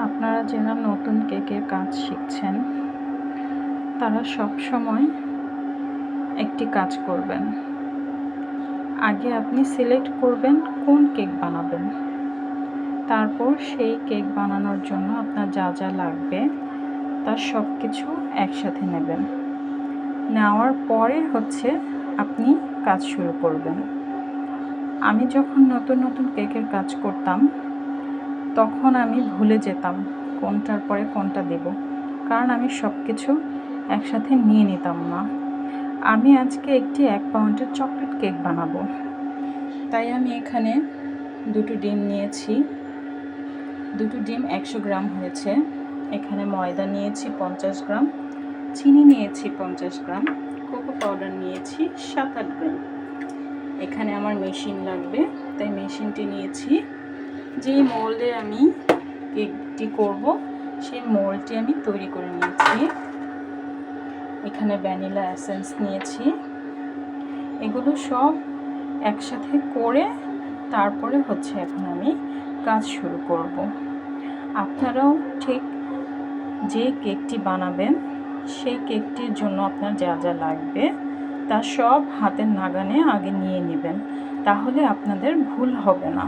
আপনারা যারা নতুন কেকের কাজ শিখছেন তারা সব সময় একটি কাজ করবেন। আগে আপনি সিলেক্ট করবেন কোন কেক বানাবেন, তারপর সেই কেক বানানোর জন্য আপনার যা যা লাগবে তার সব কিছু একসাথে নেবেন। নেওয়ার পরে আপনি কাজ শুরু করবেন। আমি যখন নতুন নতুন কেকের কাজ করতাম তখন আমি ভুলে যেতাম কোনটার পরে কোনটা দেব, কারণ আমি সব কিছু একসাথে নিয়ে নিতাম না। আমি আজকে একটি 1 পাউন্ডের চকলেট কেক বানাবো, তাই আমি এখানে 2টো ডিম নিয়েছি। 2টো ডিম 100 গ্রাম হয়েছে। এখানে ময়দা নিয়েছি 50 গ্রাম, চিনি নিয়েছি 50 গ্রাম, কোকো পাউডার নিয়েছি 7-8 গ্রাম। এখানে আমার মেশিন লাগবে, তাই মেশিনটি নিয়েছি। যেই মোল্ডে আমি কেকটি করব সেই মোল্ডটি আমি তৈরি করে নিয়েছি। এখানে ভ্যানিলা এসেন্স নিয়েছি। এগুলো সব একসাথে করে তারপরে এখন আমি কাজ শুরু করব। আপনারাও ঠিক যে কেকটি বানাবেন সেই কেকটির জন্য আপনার যা যা লাগবে তা সব হাতের নাগানে আগে নিয়ে নেবেন, তাহলে আপনাদের ভুল হবে না।